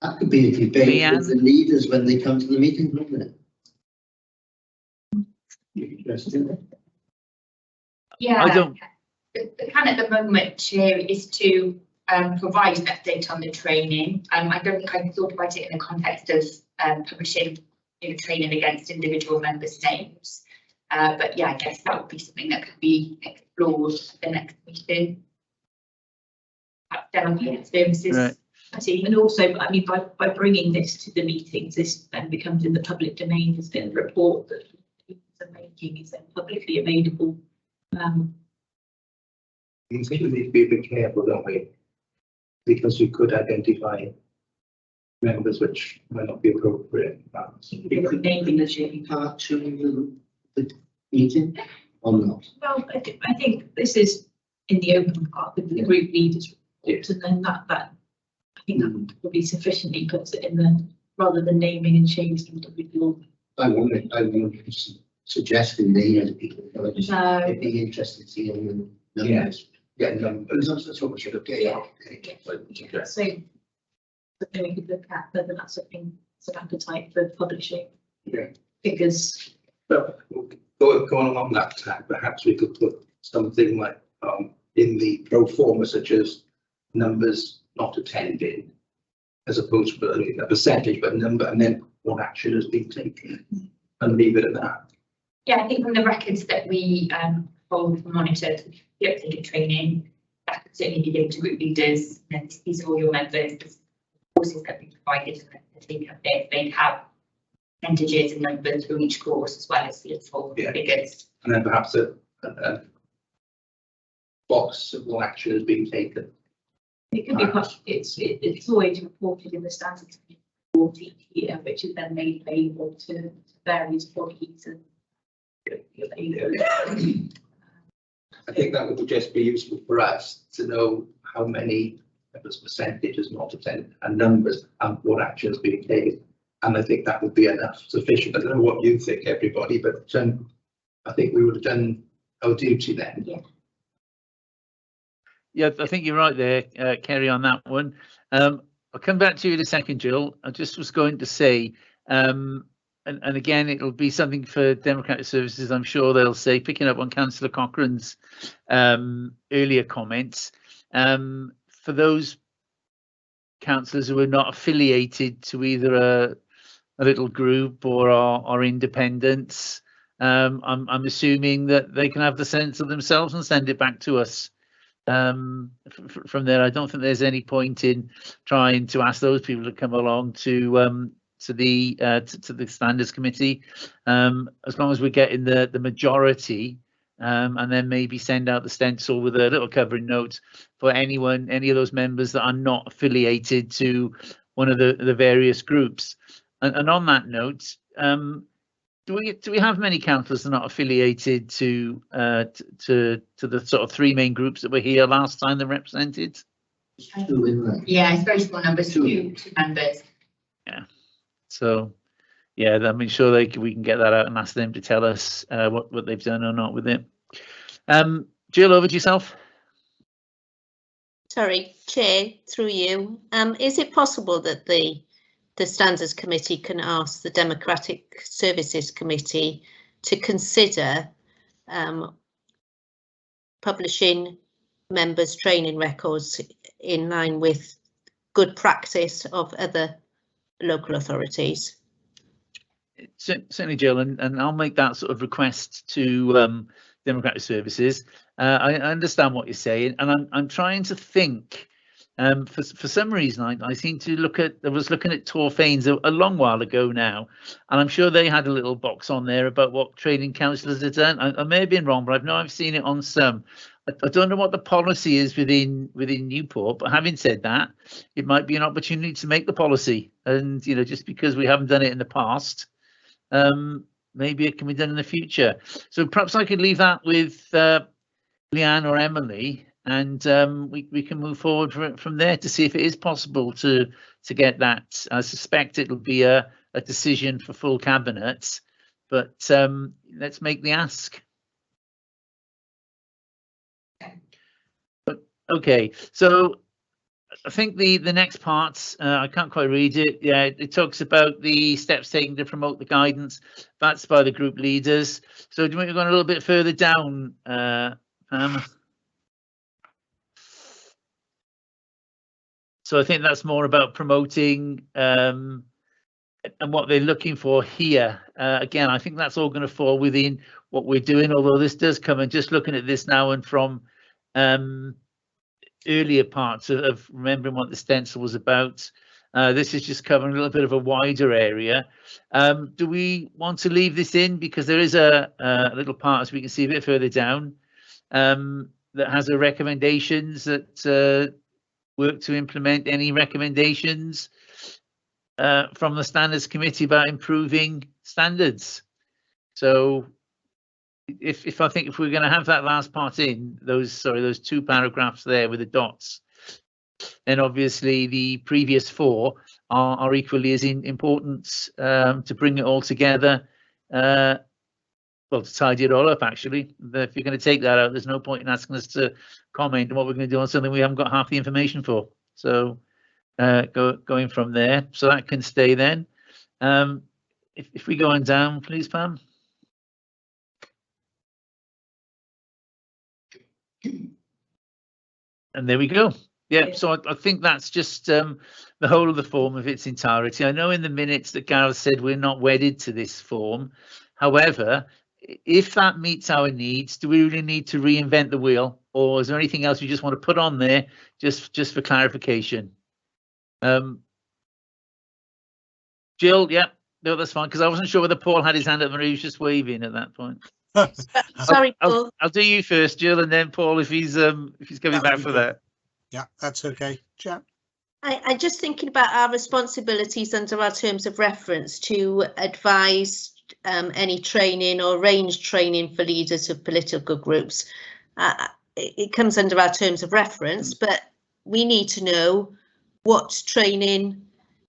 That could be a debate with the leaders when they come to the meeting, wouldn't it? Yeah, I don't. The plan at the moment, Chair, is to provide an update on the training. I don't think I thought about it in the context of publishing, you know, training against individual members' names. But yeah, I guess that would be something that could be explored at the next meeting. Delegate services. Right. And also, I mean, by bringing this to the meetings, this then becomes in the public domain. As the report that are making is then publicly available. We think we need to be a bit careful, don't we? Because we could identify members which might not be appropriate. Naming the sharing Part 2 of the meeting or not? Well, I think this is in the open part with the group leaders report, and then that I think that probably sufficiently puts it in the, rather than naming and changing individual. I won't suggesting the other people, but I just No. I'd be interested to see them. Yes. Yeah, no, that's what we should have. Yeah. So something we could look at whether that's something, some appetite for publishing figures. But going along that track, perhaps we could put something like in the pro forma, such as numbers not attending, as opposed to a percentage, but number, and then what action has been taken, and leave it at that. Yeah, I think from the records that we hold for monitor the updated training, that could certainly be given to group leaders. And these are all your members, the courses that we provided for the take up there. They'd have percentages and numbers for each course as well as the full figures. And then perhaps a box of what action has been taken. It could be quite, it's always reported in the standards report each year, which is then made available to various bodies and. I think that would just be useful for us to know how many of this percentage is not attended and numbers and what action has been taken. And I think that would be enough, sufficient. I don't know what you think, everybody, but I think we would have done our duty then. Yeah. Yeah, I think you're right there, Kerry, on that one. I'll come back to you in a second, Jill. I just was going to say, and again, it'll be something for Democratic Services. I'm sure they'll say, picking up on Councillor Cochrane's earlier comments, for those councillors who are not affiliated to either a little group or are independents, I'm assuming that they can have the sense of themselves and send it back to us. From there, I don't think there's any point in trying to ask those people to come along to the standards committee, as long as we're getting the majority, and then maybe send out the stencil with a little covering note for any of those members that are not affiliated to one of the various groups. And on that note, do we have many councillors that are not affiliated to the sort of three main groups that were here last time they represented? Yeah, it's very small numbers, two members. Yeah. So, yeah, I mean, sure we can get that out and ask them to tell us what they've done or not with it. Jill, over to yourself. Sorry, Chair, through you. Is it possible that the Standards Committee can ask the Democratic Services Committee to consider publishing members' training records in line with good practice of other local authorities? Certainly, Jill, and I'll make that sort of request to Democratic Services. I understand what you're saying, and I'm trying to think. For some reason, I seem to I was looking at Torfane's a long while ago now, and I'm sure they had a little box on there about what training councillors had done. I may have been wrong, but I've seen it on some. I don't know what the policy is within Newport, but having said that, it might be an opportunity to make the policy. And just because we haven't done it in the past, maybe it can be done in the future. So perhaps I could leave that with Leanne or Emily, and we can move forward from there to see if it is possible to get that. I suspect it'll be a decision for full cabinet, but let's make the ask. Okay, so I think the next part, I can't quite read it. Yeah, it talks about the steps taken to promote the guidance. That's by the group leaders. So do you want to go a little bit further down, Pam? So I think that's more about promoting and what they're looking for here. Again, I think that's all going to fall within what we're doing, although this does come, and just looking at this now and from earlier parts of remembering what the stencil was about. This is just covering a little bit of a wider area. Do we want to leave this in, because there is a little part, as we can see a bit further down, that has a recommendations that work to implement any recommendations from the standards committee about improving standards. So if I think if we're going to have that last part in those 2 paragraphs there with the dots, then obviously the previous 4 are equally as important to bring it all together. Well, to tidy it all up, actually. If you're going to take that out, there's no point in asking us to comment on what we're going to do on something we haven't got half the information for. So going from there, so that can stay then. If we go on down, please, Pam. And there we go. Yeah, so I think that's just the whole of the form of its entirety. I know in the minutes that Gareth said we're not wedded to this form. However, if that meets our needs, do we really need to reinvent the wheel, or is there anything else you just want to put on there just for clarification? Jill, yeah, no, that's fine, because I wasn't sure whether Paul had his hand up or he was just waving at that point. Sorry, Paul. I'll do you first, Jill, and then Paul if he's coming back for that. Yeah, that's okay. Chat. I'm just thinking about our responsibilities under our terms of reference to advise any training or arrange training for leaders of political groups. It comes under our terms of reference, but we need to know what training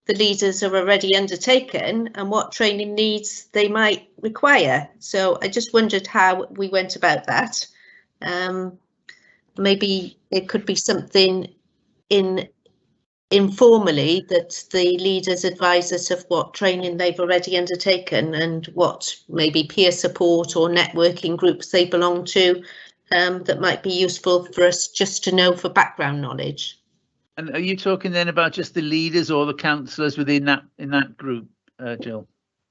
the leaders are already undertaken and what training needs they might require. So I just wondered how we went about that. Maybe it could be something informally that the leaders advise us of what training they've already undertaken and what maybe peer support or networking groups they belong to that might be useful for us just to know for background knowledge. And are you talking then about just the leaders or the councillors within that group, Jill?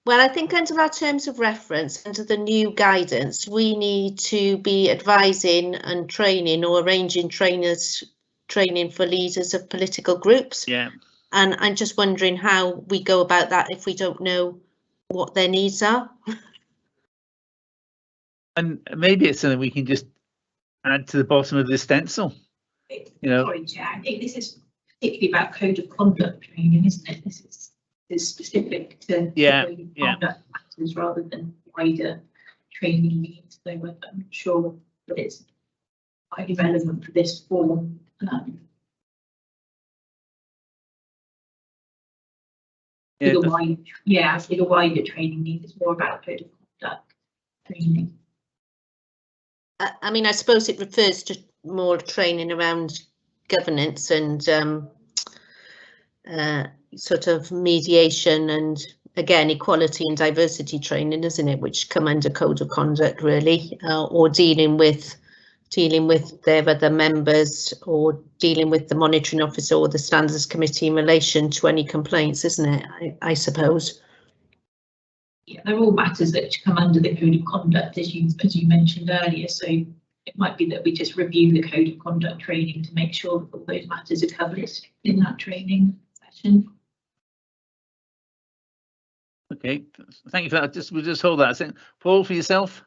Well, I think under our terms of reference, under the new guidance, we need to be advising and training or arranging training for leaders of political groups. Yeah. And I'm just wondering how we go about that if we don't know what their needs are. And maybe it's something we can just add to the bottom of the stencil. You know, sorry, Chair, I think this is particularly about code of conduct training, isn't it? This is specific to code of conduct matters rather than wider training needs. So I'm not sure that it's highly relevant for this form. I think a wider training need is more about code of conduct training. I mean, I suppose it refers to more training around governance and sort of mediation and, again, equality and diversity training, isn't it, which come under code of conduct really, or dealing with their other members or dealing with the monitoring officer or the standards committee in relation to any complaints, isn't it, I suppose. Yeah, they're all matters that come under the code of conduct, as you mentioned earlier. So it might be that we just review the code of conduct training to make sure that all those matters are covered in that training session. Okay, thank you for that. We'll just hold that. Paul, for yourself.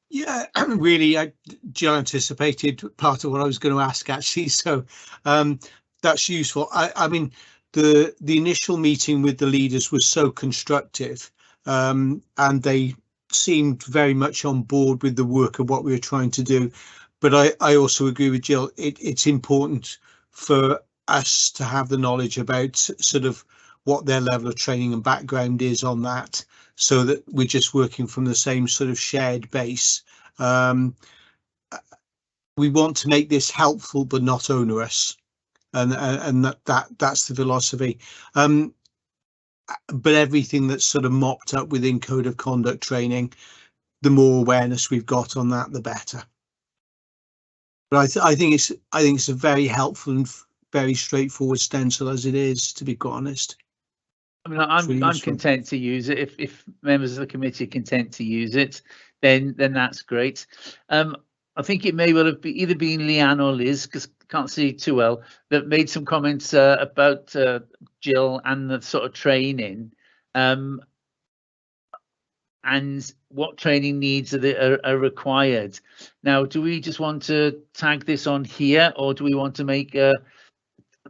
Yeah, really, Jill anticipated part of what I was going to ask actually, so that's useful. I mean, the initial meeting with the leaders was so constructive, and they seemed very much on board with the work of what we were trying to do. But I also agree with Jill. It's important for us to have the knowledge about sort of what their level of training and background is on that, so that we're just working from the same sort of shared base. We want to make this helpful but not onerous, and that's the philosophy. But everything that's sort of mopped up within code of conduct training, the more awareness we've got on that, the better. But I think it's a very helpful and very straightforward stencil as it is, to be quite honest. I mean, I'm content to use it. If members of the committee are content to use it, then that's great. I think it may well have either been Leanne or Liz, because I can't see too well, that made some comments about Jill and the sort of training, and what training needs are required. Now, do we just want to tag this on here, or do we want to make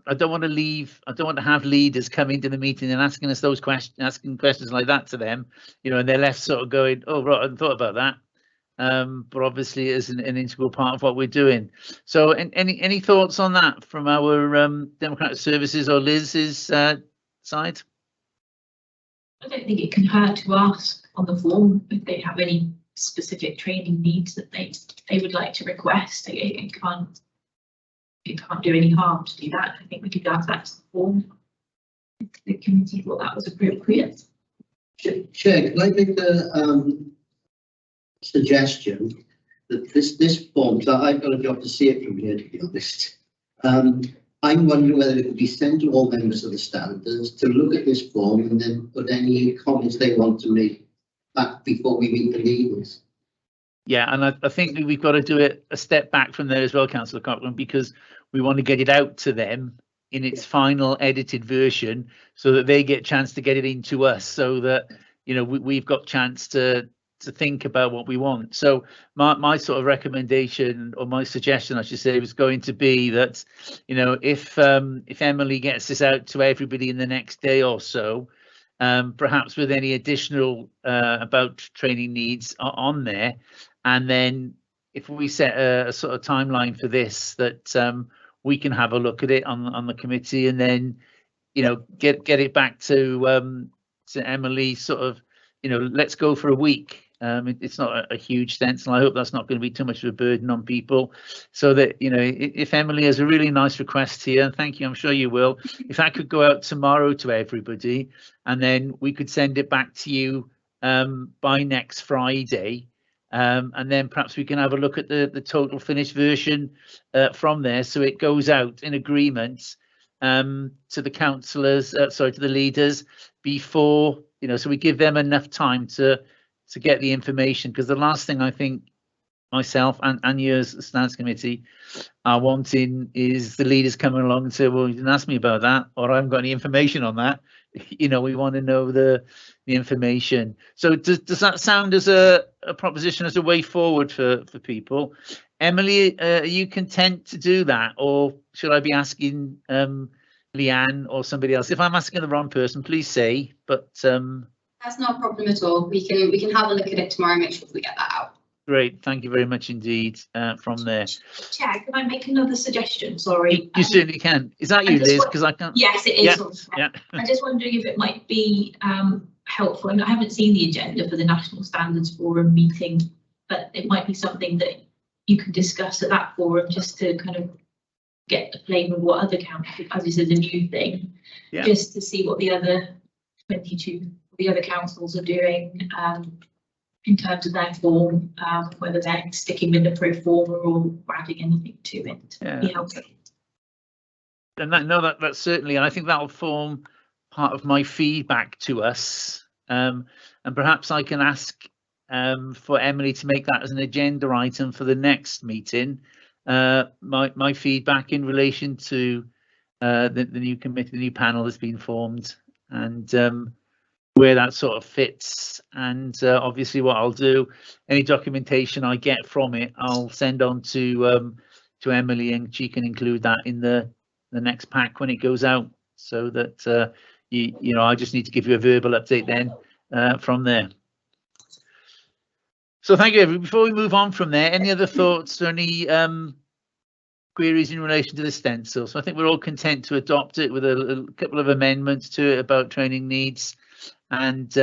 I don't want to have leaders come into the meeting and asking us those questions, asking questions like that to them, you know, and they're left sort of going, oh right, I hadn't thought about that. but obviously it is an integral part of what we're doing. So any thoughts on that from our Democratic Services or Liz's side? I don't think it can hurt to ask on the form if they have any specific training needs that they would like to request. It can't do any harm to do that. I think we could add that to the form. The committee thought that was appropriate. Chair, can I make a suggestion that this form, so I've got a job to see it from here, to be honest. I'm wondering whether it would be sent to all members of the standards to look at this form and then put any comments they want to make back before we meet the leaders. Yeah, and I think we've got to do it a step back from there as well, Councillor Coughlin, because we want to get it out to them in its final edited version so that they get a chance to get it into us, so that, you know, we've got chance to think about what we want. So my sort of recommendation, or my suggestion I should say, was going to be that, you know, if Emily gets this out to everybody in the next day or so, perhaps with any additional about training needs on there, and then if we set a sort of timeline for this, that we can have a look at it on the committee, and then, you know, get it back to Emily, sort of, you know, let's go for a week. It's not a huge sense, and I hope that's not going to be too much of a burden on people, so that, you know, if Emily has a really nice request here, and thank you, I'm sure you will, if that could go out tomorrow to everybody, and then we could send it back to you by next Friday, and then perhaps we can have a look at the total finished version from there, so it goes out in agreement to the councillors, sorry, to the leaders, before, you know, so we give them enough time to get the information, because the last thing I think myself and you as the Standards Committee are wanting is the leaders coming along and say, well, you didn't ask me about that, or I haven't got any information on that. You know, we want to know the information. So does that sound as a proposition, as a way forward for people? Emily, are you content to do that, or should I be asking Leanne or somebody else? If I'm asking the wrong person, please say, but that's not a problem at all. We can have a look at it tomorrow and make sure we get that out. Great, thank you very much indeed. From there, Chair, can I make another suggestion? Sorry, you certainly can. Is that you, Liz? Because I can't. Yes, it is. Yeah. I'm just wondering if it might be helpful. And I haven't seen the agenda for the National Standards Forum meeting, but it might be something that you can discuss at that forum, just to kind of get the flavour of what other councils, as this is a new thing, just to see what the other 22 the other councils are doing in terms of their form, whether they're sticking with the pro forma or adding anything to it. Yeah. Be helpful. And that's certainly, I think that'll form part of my feedback to us, and perhaps I can ask for Emily to make that as an agenda item for the next meeting. My feedback in relation to the new committee, the new panel that's been formed, and where that sort of fits, and obviously what I'll do, any documentation I get from it, I'll send on to Emily, and she can include that in the next pack when it goes out, so that you know, I just need to give you a verbal update then from there. So thank you, everyone. Before we move on from there, any other thoughts or any queries in relation to the stencil? So I think we're all content to adopt it with a couple of amendments to it about training needs. And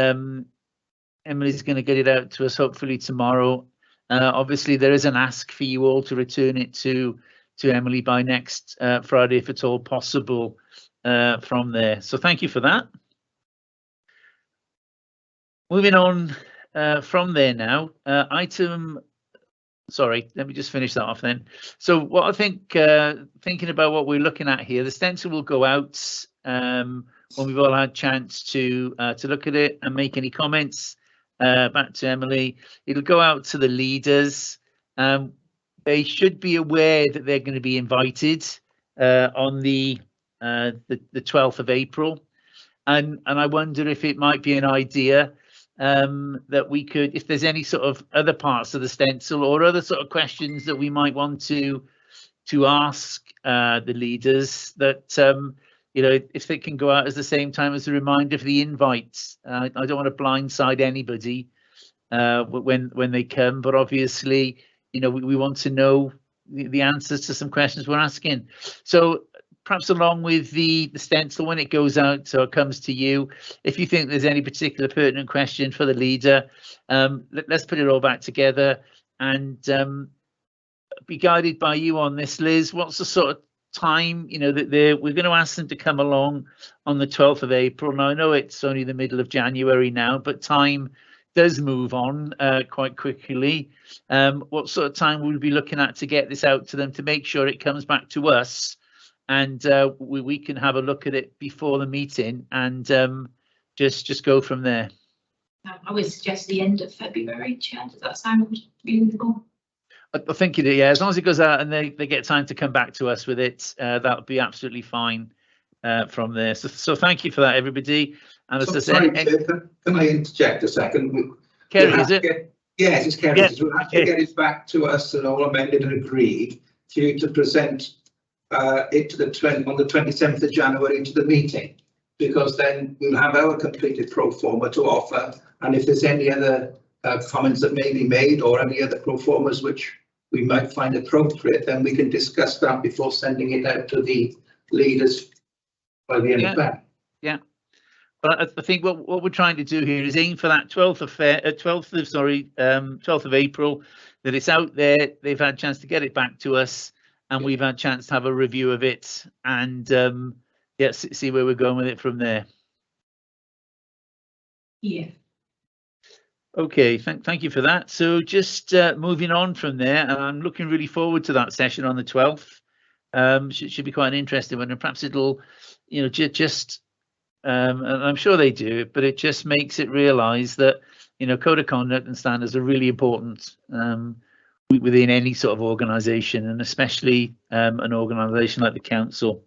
Emily's going to get it out to us hopefully tomorrow. Obviously, there is an ask for you all to return it to Emily by next Friday, if at all possible, from there. So thank you for that. Moving on from there now, sorry, let me just finish that off then. So what I think, thinking about what we're looking at here, the stencil will go out when we've all had a chance to look at it and make any comments back to Emily. It'll go out to the leaders. They should be aware that they're going to be invited on the 12th of April, and I wonder if it might be an idea that we could, if there's any sort of other parts of the stencil or other sort of questions that we might want to ask the leaders, that you know, if they can go out at the same time as a reminder for the invites. I don't want to blindside anybody, when they come, but obviously, you know, we want to know the answers to some questions we're asking. So perhaps along with the stencil, when it goes out, so it comes to you, if you think there's any particular pertinent question for the leader, let's put it all back together and be guided by you on this, Liz. What's the sort of time, you know, that we're going to ask them to come along on the 12th of April. Now, I know it's only the middle of January now, but time does move on quite quickly. What sort of time will we be looking at to get this out to them to make sure it comes back to us and we can have a look at it before the meeting and just go from there? I would suggest the end of February, Chair. Does that sound reasonable? I think it is, yeah. As long as it goes out and they get time to come back to us with it, that would be absolutely fine from there. So thank you for that, everybody. And as I said, can I interject a second? Kerry, is it? Yes, it's Kerry. Yeah. We'll have to get it back to us and all amended and agreed for you to present it to on the 27th of January to the meeting, because then we'll have our completed pro forma to offer. And if there's any other comments that may be made or any other pro formas which we might find appropriate, then we can discuss that before sending it out to the leaders by the end of that. Yeah. But I think what we're trying to do here is aim for that 12th of April, that it's out there, they've had a chance to get it back to us, and we've had a chance to have a review of it and see where we're going with it from there. Yeah. Okay, thank you for that. So just moving on from there, and I'm looking really forward to that session on the 12th. Should be quite an interesting one, and perhaps it'll, you know, just and I'm sure they do, but it just makes it realise that, you know, code of conduct and standards are really important within any sort of organisation, and especially an organisation like the council.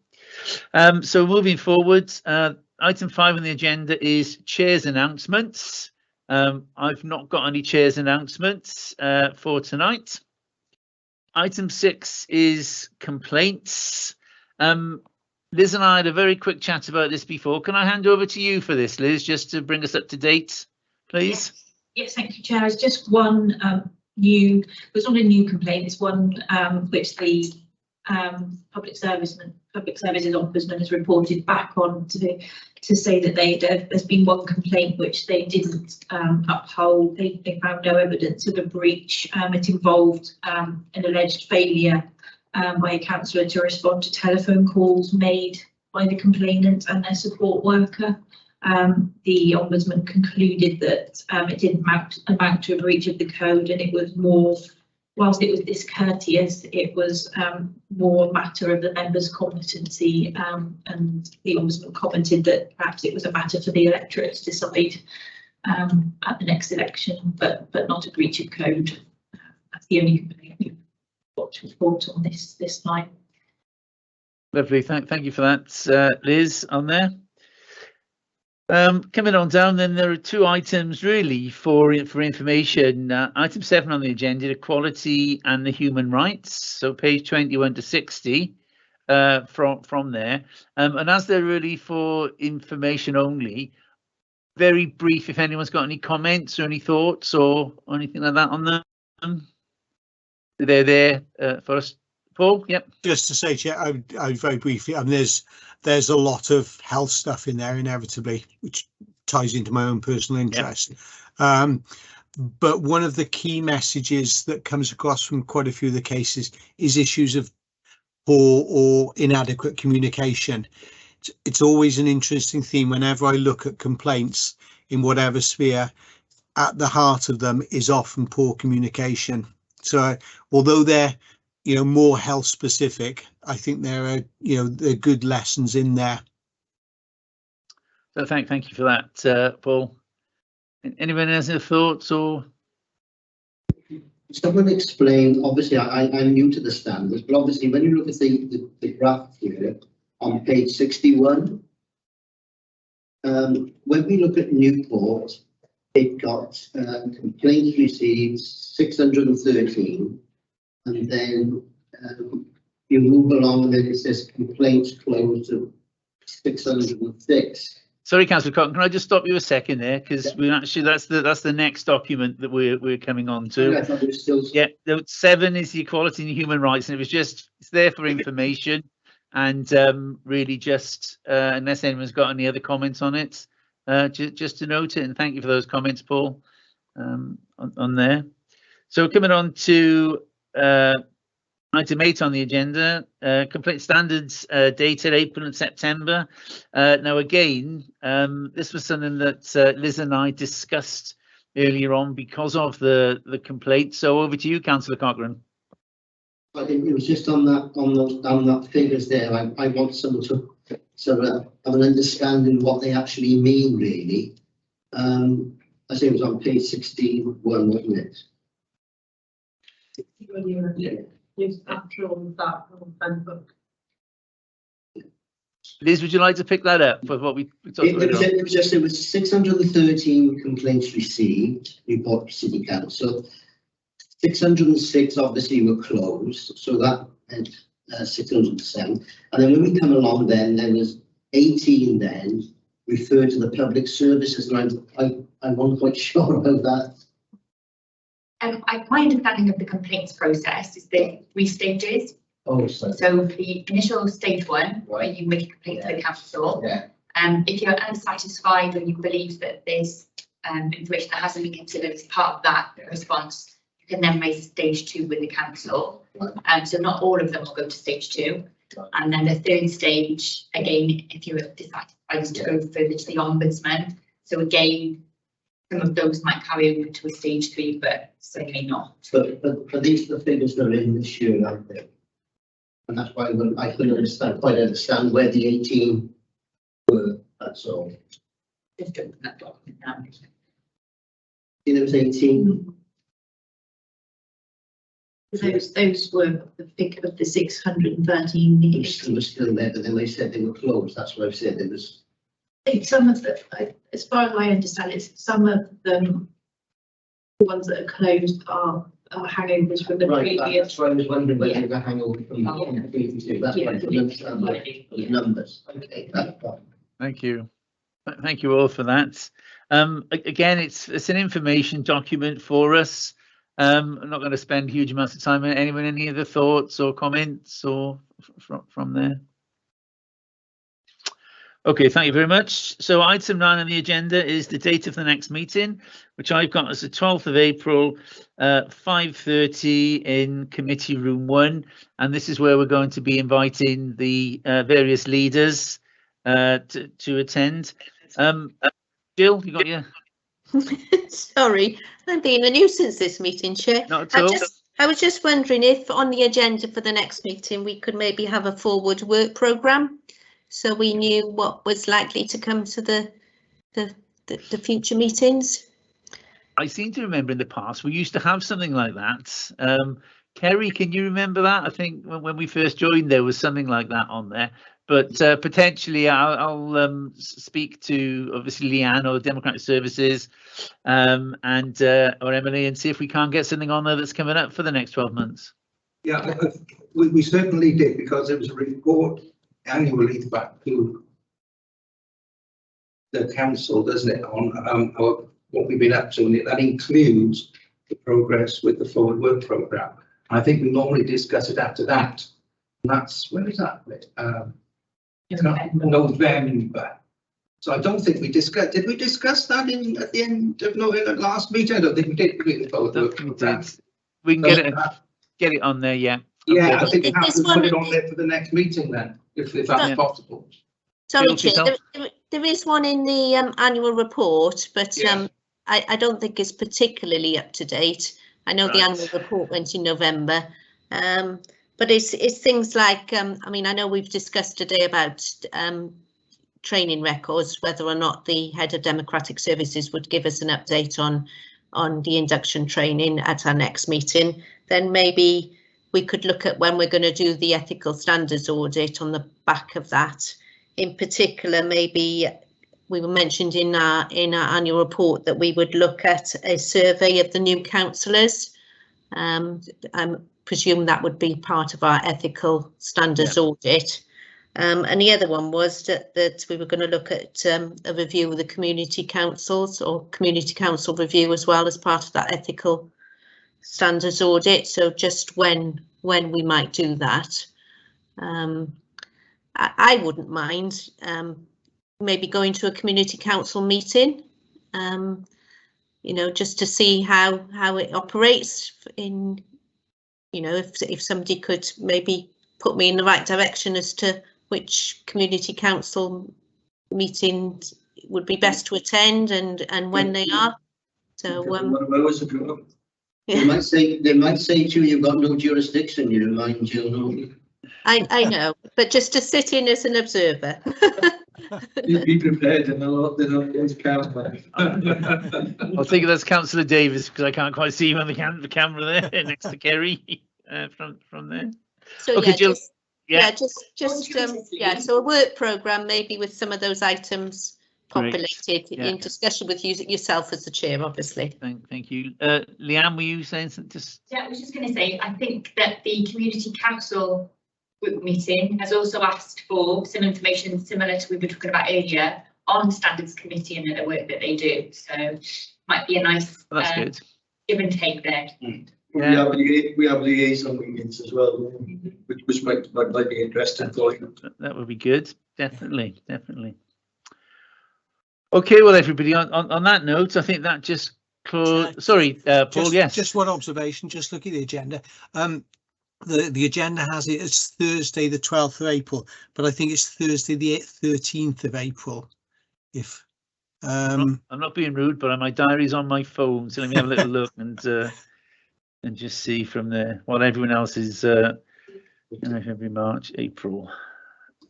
So moving forward, item 5 on the agenda is chair's announcements. I've not got any chair's announcements for tonight. Item 6 is complaints. Liz and I had a very quick chat about this before. Can I hand over to you for this, Liz, just to bring us up to date, please? Yes, thank you, Chair. It's just one there's not a new complaint, it's one which the Public Services Ombudsman has reported back on to say that there's been one complaint which they didn't uphold. They found no evidence of a breach. It involved an alleged failure by a councillor to respond to telephone calls made by the complainant and their support worker. The Ombudsman concluded that it didn't amount to a breach of the code, and it was more, whilst it was discourteous, it was more a matter of the member's competency, and the Ombudsman commented that perhaps it was a matter for the electorate to decide at the next election, but not a breach of code. That's the only complaint we've got to report on this time. Lovely, thank you for that, Liz, on there. Coming on down, then there are 2 items really for information. Item 7 on the agenda, equality and the human rights. So page 21 to 60 from there. And as they're really for information only, very brief, if anyone's got any comments or any thoughts or anything like that on them. They're there for us. Paul, yep. Just to say, Chair, I very briefly, there's a lot of health stuff in there inevitably, which ties into my own personal interest. Yep. But one of the key messages that comes across from quite a few of the cases is issues of poor or inadequate communication. It's always an interesting theme whenever I look at complaints in whatever sphere. At the heart of them is often poor communication. So although they're, you know, more health specific, I think there are, you know, there are good lessons in there. So thank you for that, Paul. Anyone has any thoughts or? Someone explain, obviously I'm new to the standards, but obviously when you look at the graph here on page 61, when we look at Newport, it got complaints received 613, and then you move along and then it says complaints closed of 606. Sorry, Councillor Cotton, can I just stop you a second there, because we actually that's the next document that we're coming on to. I thought it was still. Yeah, 7 is the equality and human rights, and it was just it's there for information, and really just unless anyone's got any other comments on it, just to note it, and thank you for those comments, Paul, on there. So coming on to item 8 on the agenda, complaint standards dated April and September. Now again, this was something that Liz and I discussed earlier on because of the complaint. So over to you, Councillor Cochrane. I think it was just on that figures there. I want someone to sort of have an understanding what they actually mean, really. I think it was on page 61, wasn't it? Yeah. Yes, after all of that handbook. Liz, would you like to pick that up for what we talked about? It was 613 complaints received, Newport City Council. 606 obviously were closed, so that meant 607. And then when we come along, then there was 18 then referred to the public services, and I wasn't quite sure about that. My understanding of the complaints process is there 3 stages. Oh, sorry. So the initial stage 1, where you make a complaint to the council. Yeah. If you're unsatisfied or you believe that there's information that hasn't been considered as part of that response, you can then raise stage 2 with the council. So not all of them will go to stage 2. And then the 3rd stage, again, if you have decided to go further to the ombudsman. So again, some of those might carry over to a stage 3, but some may not. But these are the figures that are in this year, aren't they? And that's why I couldn't quite understand where the 18 were. That's all. Just open that document now. There was 18. Those were the figure of the 613 They were still there, but then they said they were closed. That's what I've said. It was. I think some of the, as far as I understand it, some of them, the ones that are closed are hangovers from the Right, previous. that's why I was wondering whether they were hangover from the previous year. That's why I couldn't understand the numbers. Okay, that's fine. Thank you. Thank you all for that. Again, it's an information document for us. I'm not going to spend huge amounts of time on it. Anyone, any other thoughts or comments or from there? Okay, thank you very much. So item 9 on the agenda is the date of the next meeting, which I've got as the 12th of April, 5:30 in committee room 1. And this is where we're going to be inviting the various leaders to attend. Jill, you got your... Sorry, I'm being a nuisance this meeting, Chair. Not at all. I was just wondering if on the agenda for the next meeting we could maybe have a forward work programme, so we knew what was likely to come to the future meetings. I seem to remember in the past we used to have something like that. Kerry, can you remember that? I think when we first joined there was something like that on there. But potentially I'll speak to obviously Leanne or Democratic Services or Emily and see if we can't get something on there that's coming up for the next 12 months. Yeah, we certainly did, because it was a report annually back to the council, doesn't it, on what we've been up to, and that includes the progress with the forward work programme. I think we normally discuss it after that, and that's, when is that? November. So I don't think we discussed. Did we discuss that at the end of November last meeting? I don't think we did. We can get it on there. Yeah. Yeah, okay, I think we have to one, put it on there for the next meeting then, if that's possible. Sorry, Chair, there is one in the annual report, but I don't think it's particularly up to date. I know the annual report went in November. But it's things like, I mean, I know we've discussed today about training records, whether or not the head of Democratic Services would give us an update on the induction training at our next meeting. Then maybe we could look at when we're going to do the ethical standards audit on the back of that. In particular, maybe we were mentioned in our annual report that we would look at a survey of the new councillors. I presume that would be part of our ethical standards audit. And the other one was that we were going to look at a review of the community councils, or community council review as well, as part of that ethical standards audit. So just when we might do that. I wouldn't mind maybe going to a community council meeting, you know, just to see how it operates in, you know, if somebody could maybe put me in the right direction as to which community council meetings would be best to attend and when they are. So they might say to you, you've got no jurisdiction, you mind, Jill. I know, but just to sit in as an observer. Be prepared, and they're not going to count. I'll take it as Councillor Davis, because I can't quite see him on the camera there next to Kerry from there. So okay, yeah, Jill. Yeah, so a work programme maybe with some of those items populated in discussion with yourself as the chair, obviously. Thank you. Leanne, were you saying something? Yeah, I was just going to say, I think that the community council group meeting has also asked for some information similar to we were talking about earlier on standards committee and the work that they do. So might be a nice good. Give and take there. Yeah. We have liaison meetings as well, which might be interesting for you. That would be good. Definitely. Okay, well, everybody, on that note, I think that just closed. Sorry, Paul. Yes. Just one observation. Just look at the agenda. The agenda has it as Thursday, the 12th of April, but I think it's Thursday, the 13th of April. If I'm not being rude, but my diary's on my phone, so let me have a little look and just see from there what everyone else is. February, March, April.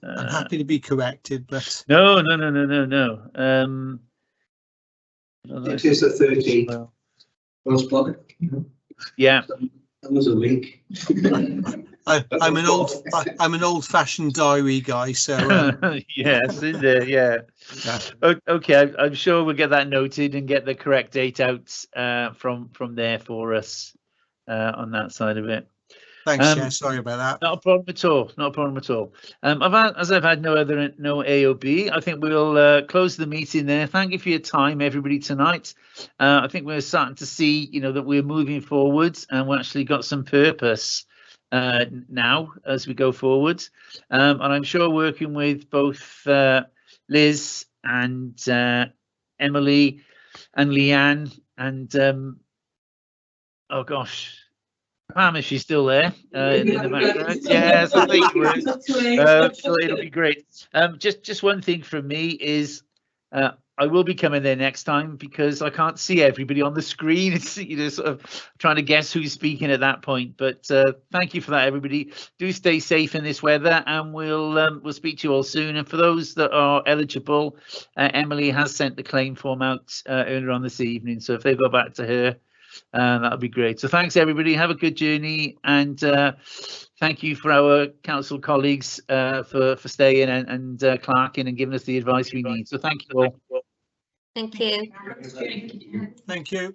I'm happy to be corrected, but no. It is the 13th. Well spotted. Yeah. That was a week. I'm an old-fashioned diary guy, so yes, in there, yeah. Okay, I'm sure we'll get that noted and get the correct date out from there for us on that side of it. Thanks, Chair. Sorry about that. Not a problem at all. I've had no AOB, I think we'll close the meeting there. Thank you for your time, everybody, tonight. I think we're starting to see, you know, that we're moving forward and we've actually got some purpose now as we go forward. And I'm sure working with both Liz and Emily and Leanne and oh gosh, Pam, is she still there in the background? Yes, I think so it'll be great. Just one thing from me is I will be coming there next time because I can't see everybody on the screen. It's, you know, sort of trying to guess who's speaking at that point. But thank you for that, everybody. Do stay safe in this weather, and we'll speak to you all soon. And for those that are eligible, Emily has sent the claim form out earlier on this evening. So if they go back to her, that'll be great. So thanks, everybody. Have a good journey, and thank you for our council colleagues for staying and clerking and giving us the advice we need. So thank you all. Thank you. Thank you.